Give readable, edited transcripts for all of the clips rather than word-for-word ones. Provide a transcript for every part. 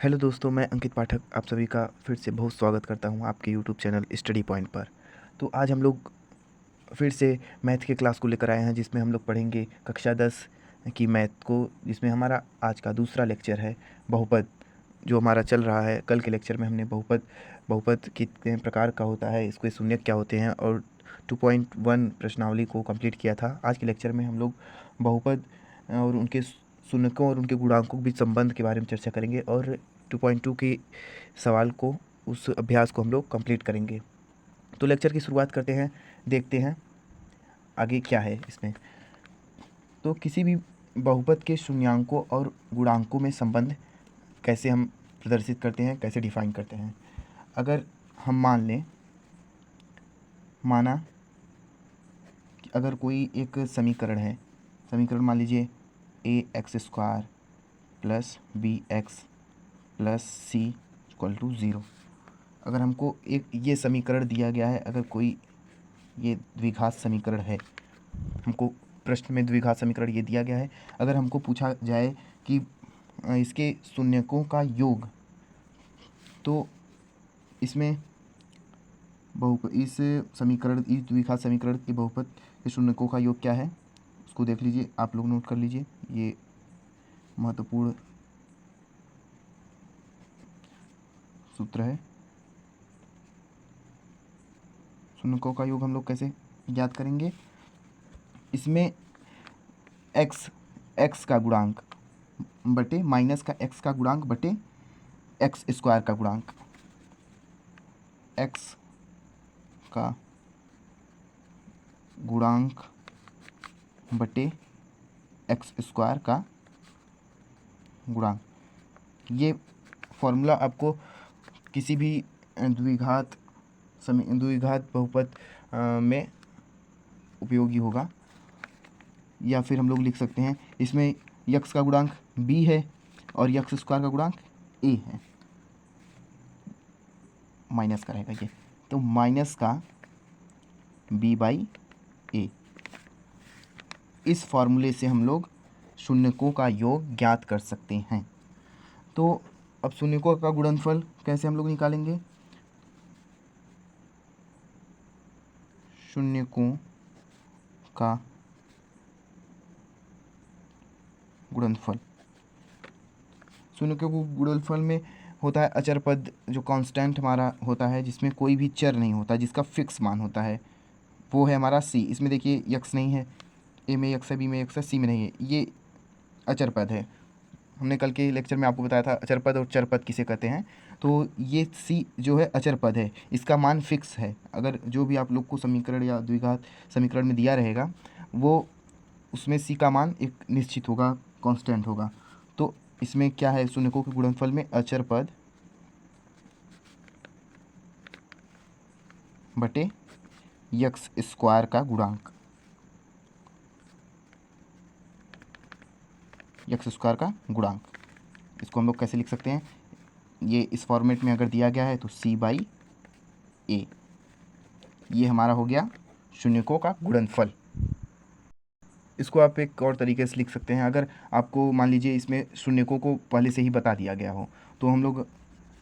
Hello दोस्तों, मैं अंकित पाठक आप सभी का फिर से बहुत स्वागत करता हूं आपके यूट्यूब चैनल स्टडी पॉइंट पर। तो आज हम लोग फिर से मैथ के क्लास को लेकर आए हैं, जिसमें हम लोग पढ़ेंगे कक्षा 10 की मैथ को, जिसमें हमारा आज का दूसरा लेक्चर है बहुपद, जो हमारा चल रहा है। कल के लेक्चर में हमने बहुपद बहुपद कितने प्रकार का होता है, इसके शून्यक क्या होते हैं, और 2.1 प्रश्नावली को कंप्लीट किया था। आज के लेक्चर में हम लोग बहुपद और उनके शून्यकों और उनके गुणांकों के बीच संबंध के बारे में चर्चा करेंगे, और 2.2 के सवाल को, उस अभ्यास को हम लोग कंप्लीट करेंगे। तो लेक्चर की शुरुआत करते हैं, देखते हैं आगे क्या है इसमें। तो किसी भी बहुपद के शून्यांकों और गुणांकों में संबंध कैसे हम प्रदर्शित करते हैं, कैसे डिफाइन करते हैं। अगर हम माना कि अगर कोई एक समीकरण है, समीकरण मान लीजिए ax² plus bx plus C equal to 0। अगर हमको एक ये समीकरण दिया गया है, अगर कोई ये द्विघात समीकरण है, हमको प्रश्न में द्विघात समीकरण ये दिया गया है, अगर हमको पूछा जाए कि इसके शून्यकों का योग, तो इसमें इस द्विघात समीकरण के बहुपद के शून्यकों का योग क्या है, उसको देख लीजिए, आप लोग नोट कर लीजिए। ये महत्वपूर्ण सूत्र है। शून्यकों का योग हम लोग कैसे ज्ञात करेंगे, इसमें एक्स का गुणांक बटे माइनस का एक्स का गुणांक बटे एक्स स्क्वायर का गुणांक, एक्स का गुणांक बटे एक्स स्क्वायर का गुणांक। ये फॉर्मूला आपको किसी भी द्विघात बहुपद में उपयोगी होगा। या फिर हम लोग लिख सकते हैं, इसमें यक्स का गुणांक b है और यक्स स्क्वायर का गुणांक a है, माइनस का रहेगा ये, तो माइनस का b बाई ए। इस फॉर्मूले से हम लोग शून्यकों का योग ज्ञात कर सकते हैं। तो अब शून्यकों का गुणनफल कैसे हम लोग निकालेंगे, शून्यकों का गुणनफल, शून्यकों को गुणनफल में होता है अचर पद, जो कांस्टेंट हमारा होता है, जिसमें कोई भी चर नहीं होता, जिसका फिक्स मान होता है, वो है हमारा सी। इसमें देखिए यक्स नहीं है, ए में यक्स है, बी में यक्स है, सी में नहीं है, ये अचर पद है। हमने कल के लेक्चर में आपको बताया था अचर पद और चर पद किसे कहते हैं। तो ये सी जो है अचर पद है, इसका मान फिक्स है। अगर जो भी आप लोग को समीकरण या द्विघात समीकरण में दिया रहेगा, वो उसमें सी का मान एक निश्चित होगा, कांस्टेंट होगा। तो इसमें क्या है, शून्यकों के गुणनफल में अचर पद बटे यक्स स्क्वायर का गुणांक, यक्स स्क्वायर का गुणांक, इसको हम लोग कैसे लिख सकते हैं, ये इस फॉर्मेट में अगर दिया गया है तो सी बाई ए, ये हमारा हो गया शून्यकों का गुणनफल। इसको आप एक और तरीके से लिख सकते हैं, अगर आपको मान लीजिए इसमें शून्यकों को पहले से ही बता दिया गया हो, तो हम लोग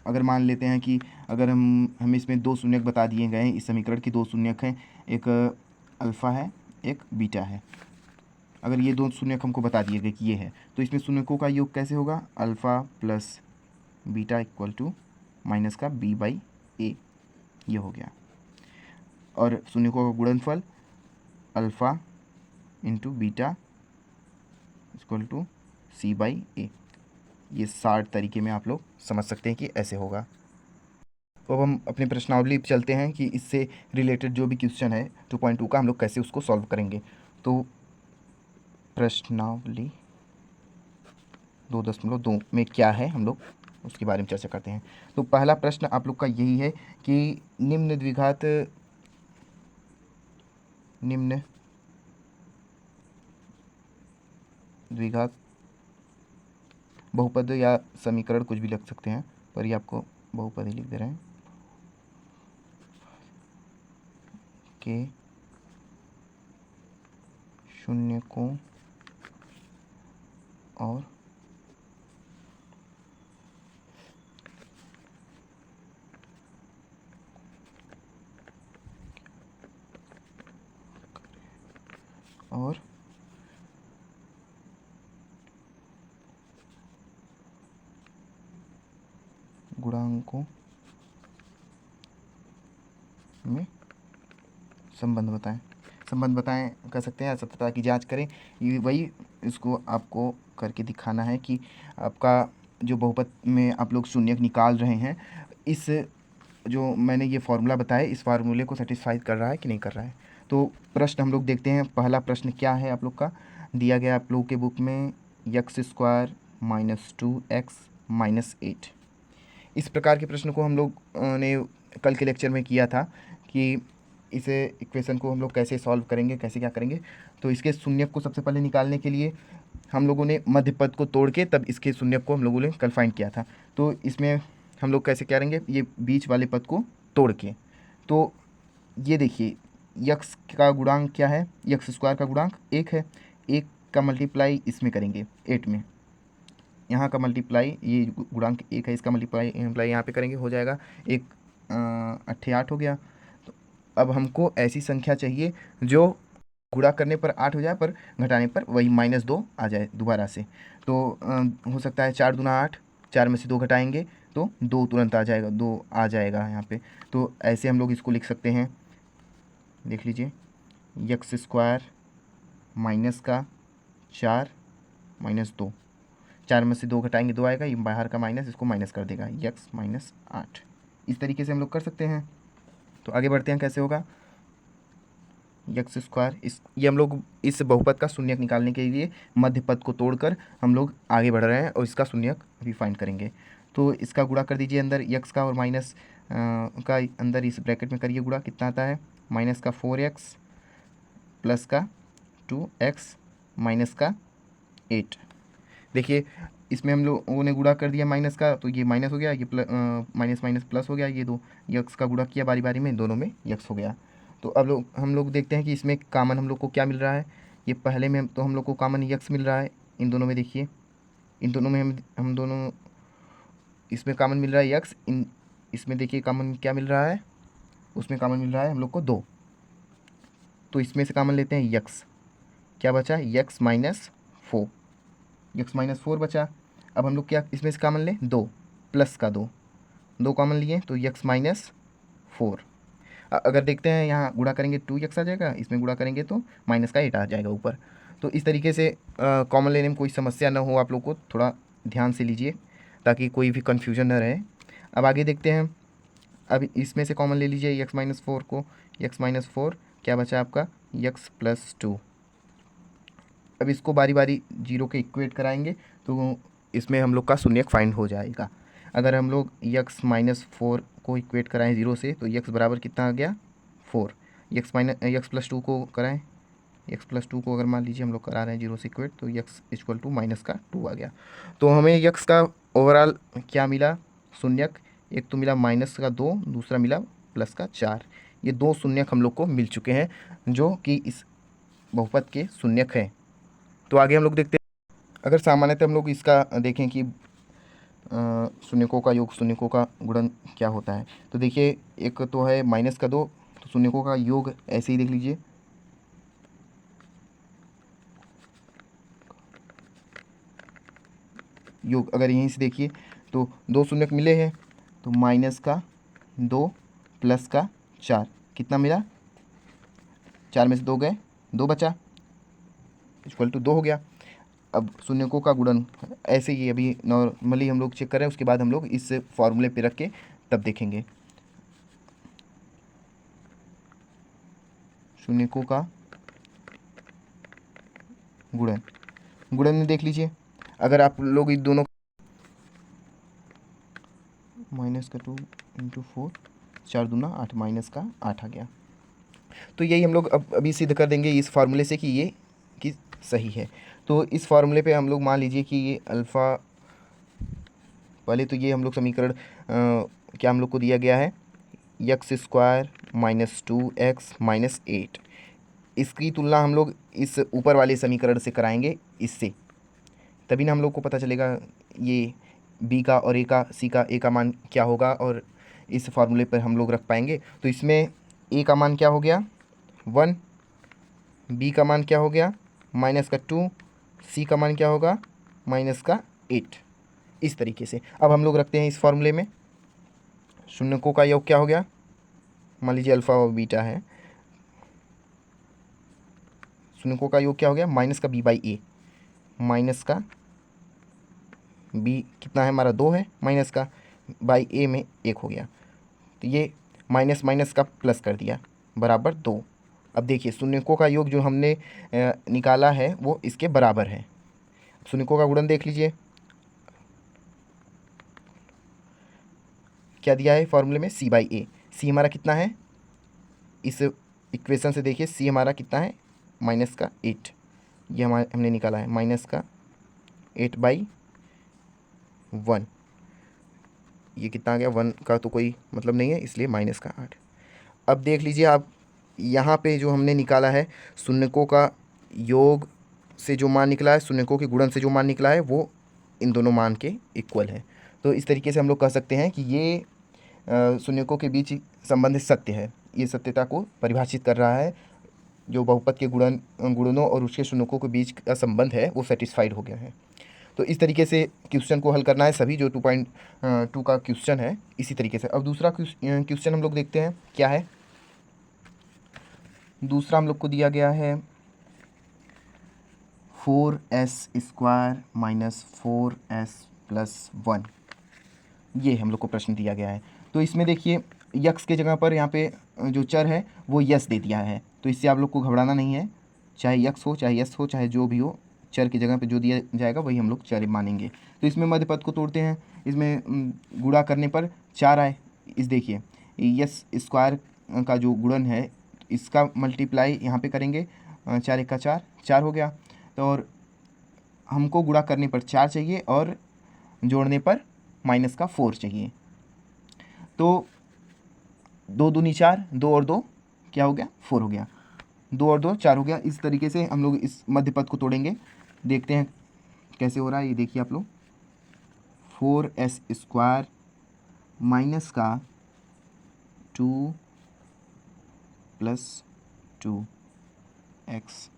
अगर मान लेते हैं कि अगर हम इसमें दो शून्यक बता दिए गए हैं, इस समीकरण की दो शून्यक हैं, एक अल्फ़ा है, एक बीटा है। अगर ये दो शून्यक हमको बता दिए गए कि ये है, तो इसमें शून्यकों का योग कैसे होगा, alpha plus beta equal to minus का बी बाई ए, ये हो गया। और शून्यकों का गुणनफल alpha into beta equal to C by A. ये 60 तरीके में आप लोग समझ सकते हैं कि ऐसे होगा। तो अब हम अपने प्रश्नावली पे चलते हैं कि इससे रिलेटेड जो भी क्वेश्चन है 2.2 का, हम लोग कैसे उसको सॉल्व करेंगे। तो प्रश्नावली 2.2 में क्या है, हम लोग उसके बारे में चर्चा करते हैं। तो पहला प्रश्न आप लोग का यही है कि निम्न द्विघात बहुपद या समीकरण, कुछ भी लिख सकते हैं, पर ये आपको बहुपद ही लिख दे रहे हैं, के शून्यकों और और गुणांकों में संबंध बताएं कर सकते हैं, सत्यता की जांच करें। ये वही इसको आपको करके दिखाना है कि आपका जो बहुपद में आप लोग शून्यक निकाल रहे हैं, इस जो मैंने ये फार्मूला बताया इस फार्मूले को सेटिस्फाई कर रहा है कि नहीं कर रहा है। तो प्रश्न हम लोग देखते हैं। पहला प्रश्न क्या है आप लोग का दिया गया आप लोगों के बुक में, x square minus 2x minus 8। इस प्रकार के प्रश्न को हम लोग ने कल के लेक्चर में किया था कि इसे इक्वेशन को हम लोग कैसे सॉल्व करेंगे, कैसे क्या करेंगे। तो इसके शून्यक को सबसे पहले निकालने के लिए हम लोगों ने मध्य पद को तोड़ के तब इसके शून्यक को हम लोगों ने कल फाइंड किया था। तो इसमें हम लोग कैसे करेंगे, ये बीच वाले पद को तोड़ के। तो ये देखिए यक्स का गुणांक क्या है, यक्स स्क्वायर का गुणांक 1 है। 1 का मल्टीप्लाई इसमें करेंगे 8 में, यहाँ का मल्टीप्लाई ये गुणांक 1 है, इसका मल्टीप्लाई यहाँ पे करेंगे, हो जाएगा 1 8 8 हो गया। तो अब हमको ऐसी संख्या चाहिए जो गुणा करने पर 8 हो जाए पर घटाने पर वही -2 आ जाए दोबारा से। तो हो सकता है 4 दूना 8, 4 में से 2 घटाएंगे तो 2 तुरंत आ जाएगा, 2 आ जाएगा यहाँ पे। तो ऐसे हम लोग इसको लिख सकते हैं, देख लीजिए एक्स स्क्वायर माइनस का 4 माइनस 2, 4 में से 2 घटाएंगे 2 आएगा, ये बाहर का माइनस इसको माइनस कर देगा, एक्स माइनस 8। इस तरीके से हम लोग कर सकते हैं। तो आगे बढ़ते हैं, कैसे होगा एक्स स्क्वायर, इस ये हम लोग इस बहुपद का शून्यक निकालने के लिए मध्य पद को तोड़कर हम लोग आगे बढ़ रहे हैं और इसका शून्यक अभी फाइंड करेंगे। तो इसका गुणा कर दीजिए अंदर एक्स का और माइनस का अंदर इस ब्रैकेट में करिए गुणा, कितना आता है माइनस का 4x प्लस का 2x माइनस का 8। देखिए इसमें हम लोगों ने गुणा कर दिया माइनस का, तो ये माइनस हो गया, ये माइनस माइनस प्लस हो गया, ये दो यक्स का गुणा किया बारी बारी में, दोनों में यक्स हो गया। तो अब हम लोग देखते हैं कि इसमें कॉमन हम लोग को क्या मिल रहा है। ये पहले में तो हम लोग को कॉमन यक्स मिल रहा है, इन दोनों में देखिए, इन दोनों में हम दोनों इसमें कॉमन मिल रहा है यक्स, इसमें देखिए कॉमन क्या मिल रहा है, उसमें कॉमन मिल रहा है हम लोग को 2। तो इसमें से कॉमन लेते हैं यक्स, क्या बचा यक्स माइनस 4, यक्स माइनस 4 बचा। अब हम लोग क्या इसमें से कॉमन लें 2 प्लस का 2, 2 कॉमन लिए तो यक्स माइनस 4। अगर देखते हैं यहाँ गुणा करेंगे 2x आ जाएगा, इसमें गुणा करेंगे तो माइनस का 8 आ जाएगा ऊपर। तो इस तरीके से कॉमन लेने में कोई समस्या ना हो, आप लोग को थोड़ा ध्यान से लीजिए ताकि कोई भी कन्फ्यूजन ना रहे। अब आगे देखते हैं, अब इसमें से कॉमन ले लीजिए x माइनस 4 को, x माइनस 4 क्या बचा आपका x प्लस 2। अब इसको बारी बारी जीरो के इक्वेट कराएंगे तो इसमें हम लोग का शून्यक फाइंड हो जाएगा। अगर हम लोग x माइनस 4 को इक्वेट कराएं जीरो से तो x बराबर कितना आ गया 4, x प्लस 2 को कराएं, x प्लस 2 को अगर मान लीजिए हम लोग करा रहे हैं जीरो से इक्वेट तो x इक्वल टू माइनस का 2 आ गया। तो हमें x का ओवरऑल क्या मिला शून्यक, एक तो मिला माइनस का 2, दूसरा मिला प्लस का 4। ये 2 शून्यक हम लोग को मिल चुके हैं जो कि इस बहुपद के शून्यक हैं। तो आगे हम लोग देखते हैं, अगर सामान्यतः हम लोग इसका देखें कि शून्यकों का योग शून्यकों का गुणन क्या होता है। तो देखिए एक तो है माइनस का 2, तो शून्यकों का योग ऐसे ही देख लीजिए, योग अगर यहीं से देखिए तो 2 शून्यक मिले हैं, तो माइनस का 2 प्लस का 4 कितना मिला, 4 में से 2 गए, 2 बचा, इक्वल टू 2 हो गया। अब शून्यकों का गुणन ऐसे ही अभी नॉर्मली हम लोग चेक कर रहे हैं, उसके बाद हम लोग इस फॉर्मूले पे रख के तब देखेंगे। शून्यकों का गुणन, गुणन में देख लीजिए, अगर आप लोग इन दोनों माइनस का 2 इंटू 4, 4 दूना 8, माइनस का 8 आ गया। तो यही हम लोग अब अभी सिद्ध कर देंगे इस फार्मूले से कि ये कि सही है। तो इस फार्मूले पे हम लोग मान लीजिए कि ये अल्फ़ा, पहले तो ये हम लोग समीकरण क्या हम लोग को दिया गया है x square minus 2x minus 8, इसकी तुलना हम लोग इस ऊपर वाले समीकरण से कराएंगे इससे, तभी ना हम लोग को पता चलेगा ये b का और a का मान क्या होगा और इस फार्मूले पर हम लोग रख पाएंगे। तो इसमें a का मान क्या हो गया 1, बी का मान क्या हो गया -2, सी का मान क्या होगा -8। इस तरीके से अब हम लोग रखते हैं इस फॉर्मूले में, शून्यकों का योग क्या हो गया, मान लीजिए अल्फ़ा और बीटा है, शून्यकों का योग क्या हो गया माइनस का बी बाई ए, माइनस का बी कितना है हमारा 2 है, माइनस का बाई ए में 1 हो गया, तो ये माइनस माइनस का प्लस कर दिया बराबर 2। अब देखिए शून्यकों का योग जो हमने निकाला है वो इसके बराबर है। शून्यकों का गुणन देख लीजिए क्या दिया है फॉर्मूले में, सी बाई ए। सी हमारा कितना है, इस इक्वेशन से देखिए सी हमारा कितना है -8, ये हमने निकाला है -8/1। ये कितना आ गया, 1 का तो कोई मतलब नहीं है इसलिए -8। अब देख लीजिए आप यहाँ पे जो हमने निकाला है शून्यकों का योग से जो मान निकला है, शून्यकों के गुणन से जो मान निकला है वो इन दोनों मान के इक्वल है। तो इस तरीके से हम लोग कह सकते हैं कि ये शून्यकों के बीच संबंध सत्य है। ये सत्यता को परिभाषित कर रहा है, जो बहुपद के गुणनों और उसके शून्यकों के बीच का संबंध है वो सेटिस्फाइड हो गया है। तो इस तरीके से क्वेश्चन को हल करना है, सभी जो 2.2 का क्वेश्चन है इसी तरीके से। अब दूसरा क्वेश्चन हम लोग देखते हैं क्या है। दूसरा हम लोग को दिया गया है 4s² - 4s+1, ये हम लोग को प्रश्न दिया गया है। तो इसमें देखिए यक्स के जगह पर यहाँ पे जो चर है वो यस दे दिया है, तो इससे आप लोग को घबराना नहीं है, चाहे यक्स हो चाहे यस हो चाहे जो भी हो, चर की जगह पे जो दिया जाएगा वही हम लोग चर मानेंगे। तो इसमें मध्य पद को तोड़ते हैं, इसमें गुणा करने पर 4 आए। इस देखिए यस स्क्वायर का जो गुणन है इसका मल्टीप्लाई यहाँ पे करेंगे, 4 × 4 4 हो गया। तो और हमको गुणा करने पर 4 चाहिए और जोड़ने पर -4 चाहिए। तो 2 दूनी 4, 2 और 2 क्या हो गया 4 हो गया, 2 और 2 4 हो गया। इस तरीके से हम लोग इस मध्य पद को तोड़ेंगे, देखते हैं कैसे हो रहा है। ये देखिए आप लोग 4s² माइनस का 2 + 2x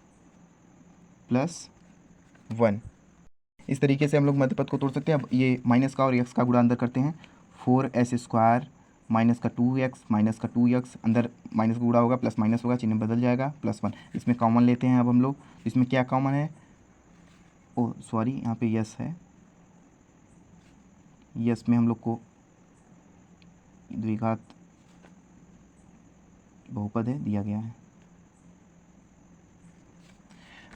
+ 1, इस तरीके से हम लोग मध्य पद को तोड़ सकते हैं। अब ये माइनस का और x का गुणा अंदर करते हैं, 4s² माइनस का 2x माइनस का 2x, अंदर माइनस का गुणा होगा प्लस माइनस होगा, चिन्ह बदल जाएगा +1। इसमें कॉमन लेते हैं अब हम लोग, इसमें क्या कॉमन है, ओ सॉरी यहाँ पे यस है, यस में हम लोग को द्विघात बहुपद है दिया गया है।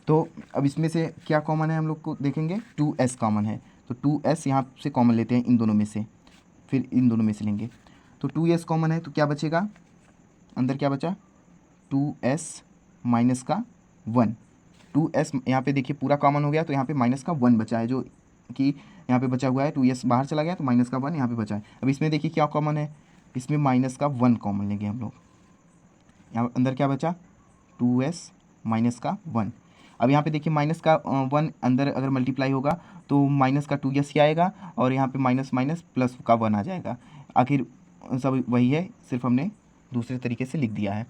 तो अब इसमें से क्या कॉमन है हम लोग को देखेंगे, 2s कॉमन है, तो 2s यहाँ से कॉमन लेते हैं इन दोनों में से, फिर इन दोनों में से लेंगे। तो 2s कॉमन है तो क्या बचेगा, अंदर क्या बचा 2s माइनस का 1, 2s यहाँ पे देखिए पूरा कॉमन हो गया, तो यहाँ पे -1 बचा है, जो कि यहाँ पे बचा हुआ है 2s बाहर चला गया तो -1 यहाँ पे बचा है। अब इसमें देखिए क्या कॉमन है, इसमें -1 कॉमन लेंगे हम लोग, यहाँ अंदर क्या बचा 2s माइनस का 1। अब यहाँ पे देखिए -1 अंदर अगर मल्टीप्लाई होगा तो माइनस का 2s ही आएगा और यहाँ पे माइनस माइनस प्लस का 1 आ जाएगा, आखिर सब वही है, सिर्फ हमने दूसरे तरीके से लिख दिया है।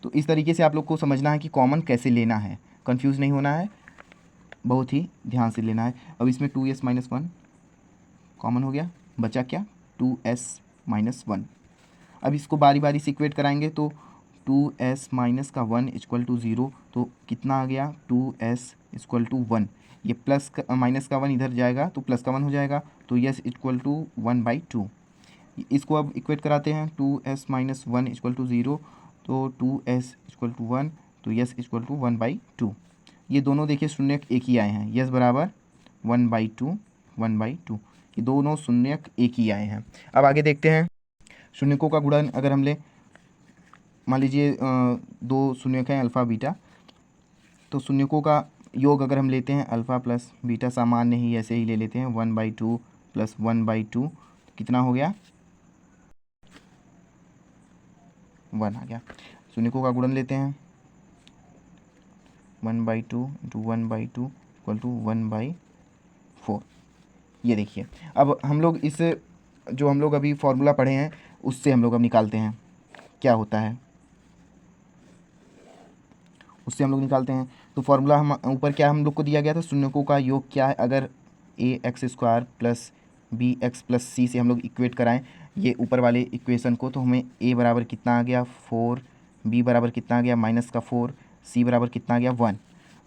तो इस तरीके से आप लोग को समझना है कि कॉमन कैसे लेना है, कंफ्यूज नहीं होना है, बहुत ही ध्यान से लेना है। अब इसमें 2s - 1 कॉमन हो गया, बचा क्या 2s - 1। अब इसको बारी बारी से इक्वेट कराएंगे तो 2s माइनस का 1 इक्वल टू 0, तो कितना आ गया 2s इक्वल टू 1, ये प्लस का माइनस का 1 इधर जाएगा तो प्लस का 1 हो जाएगा, तो यस इक्वल टू 1/2। इसको अब इक्वेट कराते हैं 2s - 1 इक्वल टू 0, तो 2s इक्वल टू 1, तो यस इक्वल टू 1/2। ये दोनों देखिए शून्य एक ही आए हैं, यस बराबर 1/2 1/2, ये दोनों शून्य एक ही आए हैं। अब आगे देखते हैं शून्यकों का गुणन अगर हम ले, मान लीजिए 2 शून्यक हैं अल्फ़ा बीटा, तो शून्यकों का योग अगर हम लेते हैं अल्फ़ा प्लस बीटा सामान्य ही ऐसे ही ले लेते हैं 1/2 + 1/2, कितना हो गया 1 आ गया। शून्यकों का गुणन लेते हैं 1/2 × 1/2 इक्वल टू 1/4। ये देखिए अब हम लोग इस जो हम लोग अभी फॉर्मूला पढ़े हैं उससे हम लोग अब निकालते हैं क्या होता है। उससे हम लोग निकालते हैं। तो फॉर्मूला हम ऊपर क्या हम लोग को दिया गया था, शून्यकों का योग क्या है, अगर A X square plus B X plus C से हम लोग इक्वेट कराएं ये ऊपर वाले इक्वेशन को, तो हमें ए बराबर कितना आ गया 4, बी बराबर कितना आ गया -4, सी बराबर कितना आ गया 1।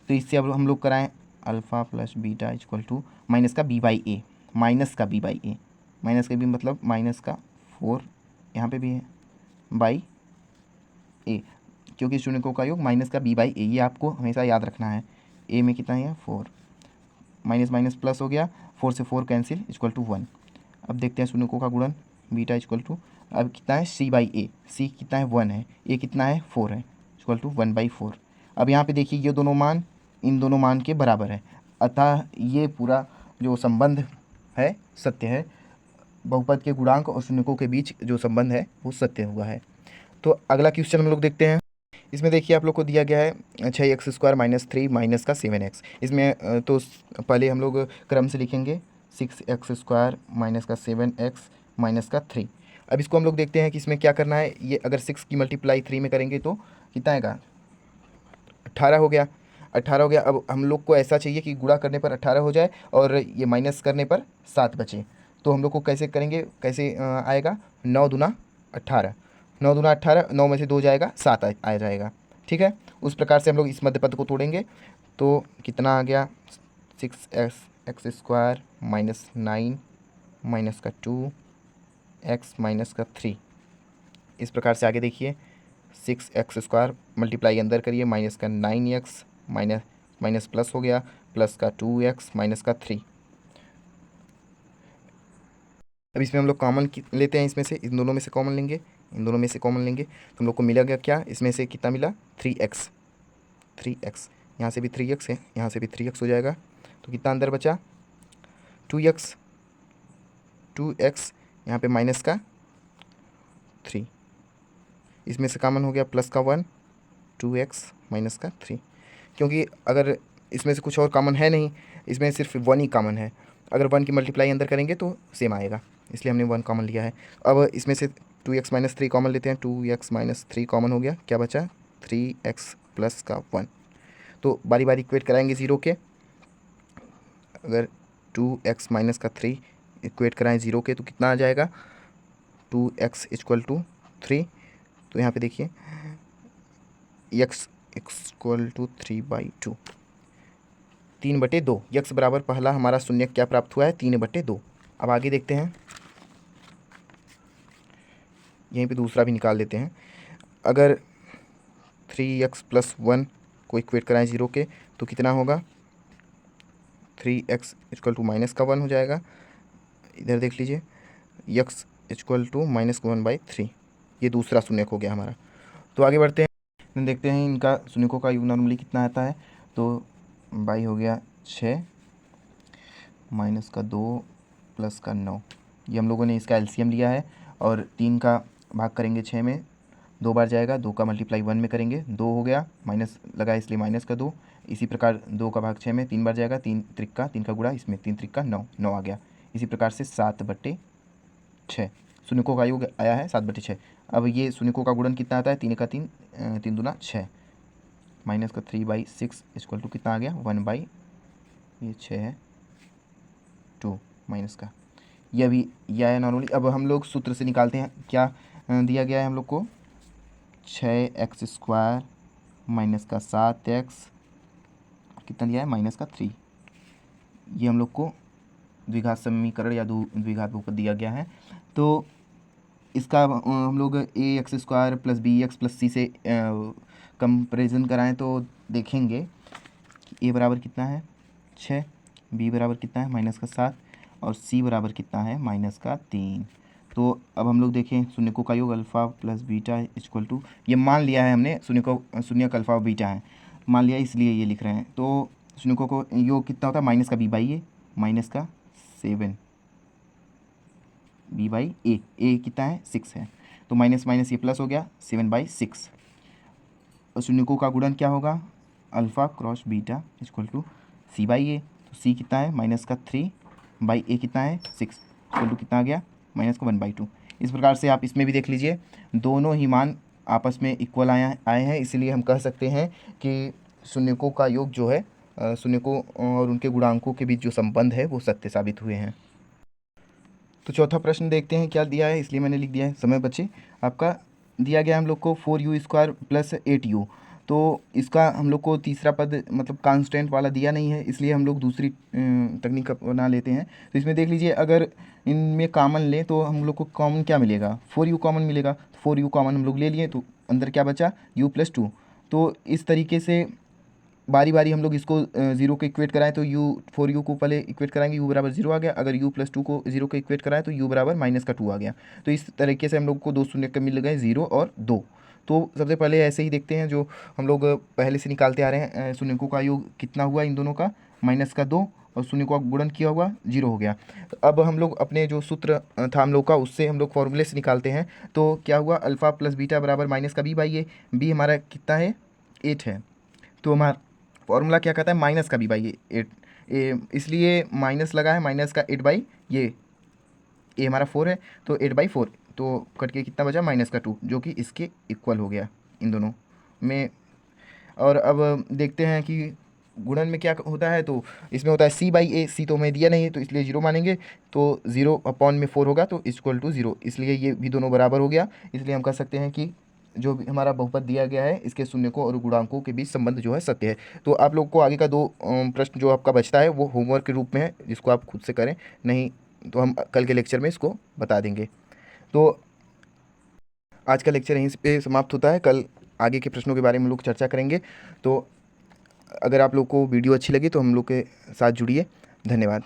तो इससे अब हम लोग कराएं alpha plus beta equal to minus का बी बाई ए, माइनस का बी बाई ए, माइनस का बी मतलब माइनस का 4 यहाँ पे भी है बाई ए, क्योंकि शून्यकों का योग माइनस का बी बाई ए, ये आपको हमेशा याद रखना है। ए में कितना है 4, माइनस माइनस प्लस हो गया, 4 से 4 कैंसिल इक्वल टू 1। अब देखते हैं शून्यकों का गुणन बीटा इक्वल टू, अब कितना है सी बाई ए, सी कितना है 1 है, ए कितना है 4 है, इक्वल टू 1/4। अब यहाँ पे देखिए ये दोनों मान इन दोनों मान के बराबर है, अतः ये पूरा जो संबंध है सत्य है। बहुपद के गुणांक और शून्यकों के बीच जो संबंध है वो सत्य हुआ है। तो अगला क्वेश्चन हम लोग देखते हैं। इसमें देखिए आप लोग को दिया गया है 6x² - 3 माइनस का 7x। इसमें तो पहले हम लोग क्रम से लिखेंगे 6x² माइनस का 7x माइनस का 3। अब इसको हम लोग देखते हैं कि इसमें क्या करना है। ये अगर 6 की मल्टीप्लाई 3 में करेंगे तो कितना आएगा 18 हो गया, 18 हो गया। अब हम लोग को ऐसा चाहिए कि गुणा करने पर 18 हो जाए और ये माइनस करने पर 7 बचे। तो हम लोग को कैसे करेंगे, कैसे आएगा 9 दूना 18, 9 दूना 18, 9 में से 2 जाएगा 7 आ जाएगा। ठीक है, उस प्रकार से हम लोग इस मध्य पद को तोड़ेंगे। तो कितना आ गया 6x² माइनस 9 माइनस का 2x माइनस का 3। इस प्रकार से आगे देखिए 6x² मल्टीप्लाई अंदर करिए, माइनस का 9x माइनस माइनस प्लस हो गया, प्लस का 2x माइनस का 3। अब इसमें हम लोग कॉमन लेते हैं, इसमें से इन दोनों में से कॉमन लेंगे, इन दोनों में से कॉमन लेंगे तो हम लोग को मिला गया क्या, इसमें से कितना मिला 3x, 3x, यहाँ से भी 3x है, यहाँ से भी 3x हो जाएगा। तो कितना अंदर बचा 2x, 2x यहाँ पे माइनस का 3, इसमें से कॉमन हो गया प्लस का 1, 2x माइनस का 3। क्योंकि अगर इसमें से कुछ और कॉमन है नहीं, इसमें सिर्फ 1 ही कॉमन है, अगर 1 की मल्टीप्लाई अंदर करेंगे तो सेम आएगा, इसलिए हमने 1 कॉमन लिया है। अब इसमें से 2x माइनस 3 कॉमन लेते हैं, 2x माइनस 3 कॉमन हो गया, क्या बचा 3x प्लस का 1। तो बारी बारी इक्वेट कराएंगे ज़ीरो के, अगर 2x माइनस का 3 इक्वेट कराएं ज़ीरो के तो कितना आ जाएगा 2x इक्वल टू 3। तो यहाँ पे देखिए x इक्वल टू 3/2, 3/2, यक्स बराबर पहला हमारा शून्य क्या प्राप्त हुआ है 3/2। अब आगे देखते हैं, यहीं पे दूसरा भी निकाल देते हैं। अगर 3x प्लस 1 को इक्वेट कराएं ज़ीरो के तो कितना होगा 3x इक्वल टू माइनस का 1 हो जाएगा। इधर देख लीजिए x इक्वल टू -1/3, ये दूसरा शून्यक हो गया हमारा। तो आगे बढ़ते हैं, देखते हैं इनका शून्यकों का योग नॉर्मली कितना आता है। तो बाई हो गया 6 माइनस का 2 प्लस का 9, ये हम लोगों ने इसका एलसीएम लिया है और 3 का भाग करेंगे 6 में 2 बार जाएगा, 2 का मल्टीप्लाई 1 में करेंगे 2 हो गया, माइनस लगा इसलिए माइनस का 2। इसी प्रकार 2 का भाग 6 में 3 बार जाएगा, 3 त्रिक का गुणा, इसमें 3 त्रिक का 9, 9 आ गया। इसी प्रकार से 7/6 शून्यकों का योग आया है 7/6। अब ये शून्यकों का गुणन कितना आता है 3 का 3, 3 दूना 6, माइनस का 3/6 इक्वल टू कितना आ गया 1 ये 6 है 2 माइनस का, यह भी यह है नॉर्मली। अब हम लोग सूत्र से निकालते हैं, क्या दिया गया है हम लोग को 6x² माइनस का 7x कितना दिया है माइनस का 3, ये हम लोग को द्विघात समीकरण या द्विघात बहुपद दिया गया है। तो इसका हम लोग ax² plus bx plus c से कंपेरिजन कराएं तो देखेंगे कि a बराबर कितना है 6, b बराबर कितना है माइनस का 7 और c बराबर कितना है माइनस का 3। तो अब हम लोग देखें शून्यकों का योग alpha plus beta equal to, ये मान लिया है हमने शून्यक अल्फ़ा और बीटा है मान लिया, इसलिए ये लिख रहे हैं। तो शून्यकों को योग कितना होता है माइनस का b/a माइनस का 7 b/a कितना है 6 है, तो माइनस माइनस ये प्लस हो गया 7/6। और शून्यकों का गुणन क्या होगा alpha cross beta equal to c/a, तो c कितना है माइनस का 3/a कितना है 6 इक्वल टू कितना आ गया -1/2। इस प्रकार से आप इसमें भी देख लीजिए दोनों ही मान आपस में इक्वल आए हैं, इसीलिए हम कह सकते हैं कि शून्यकों का योग जो है शून्यकों और उनके गुणांकों के बीच जो संबंध है वो सत्य साबित हुए हैं। तो चौथा प्रश्न देखते हैं क्या दिया है, इसलिए मैंने लिख दिया है। समय बचे आपका दिया गया हम लोग को 4u² + 8u। तो इसका हम लोग को तीसरा पद मतलब कांस्टेंट वाला दिया नहीं है, इसलिए हम लोग दूसरी तकनीक अपना लेते हैं। तो इसमें देख लीजिए, अगर इनमें कॉमन लें तो हम लोग को कॉमन क्या मिलेगा, 4u कॉमन मिलेगा। 4u कॉमन हम लोग ले लिए तो अंदर क्या बचा, u + 2। तो इस तरीके से बारी बारी हम लोग इसको 0 को इक्वेट कराएं तो u 4u को पहले इक्वेट कराएंगे, u = 0 आ गया। अगर u + 2 को 0 को इक्वेट कराएं तो u = -2 आ गया। तो इस तरीके से हम लोग को दो शून्य के मिल गए, 0 और 2। तो सबसे पहले ऐसे ही देखते हैं जो हम लोग पहले से निकालते आ रहे हैं। शून्यकों का योग कितना हुआ इन दोनों का, -2, और शून्यकों का गुणन किया हुआ 0 हो गया। तो अब हम लोग अपने जो सूत्र था हम लोग का, उससे हम लोग फॉर्मूले से निकालते हैं। तो क्या हुआ, α + β = -b/a। b हमारा कितना है, 8 है। तो हमारा फॉर्मूला क्या कहता है, -b/8। इसलिए माइनस लगा है, -8 ये ए हमारा 4 है, तो 8/4। तो कट के कितना बचा, -2, जो कि इसके इक्वल हो गया इन दोनों में। और अब देखते हैं कि गुणन में क्या होता है। तो इसमें होता है c/a। c तो हमें दिया नहीं है तो इसलिए 0 मानेंगे। तो 0/4 होगा तो = 0, इसलिए ये भी दोनों बराबर हो गया। इसलिए हम कह सकते हैं कि जो भी हमारा बहुपद दिया गया है इसके शून्यकों और गुणांकों के बीच संबंध जो है सत्य है। तो आप लोग को आगे का 2 प्रश्न जो आपका बचता है वो होमवर्क के रूप में है, जिसको आप खुद से करें, नहीं तो हम कल के लेक्चर में इसको बता देंगे। तो आज का लेक्चर यहीं पे समाप्त होता है। कल आगे के प्रश्नों के बारे में हम लोग चर्चा करेंगे। तो अगर आप लोग को वीडियो अच्छी लगी तो हम लोग के साथ जुड़िए। धन्यवाद।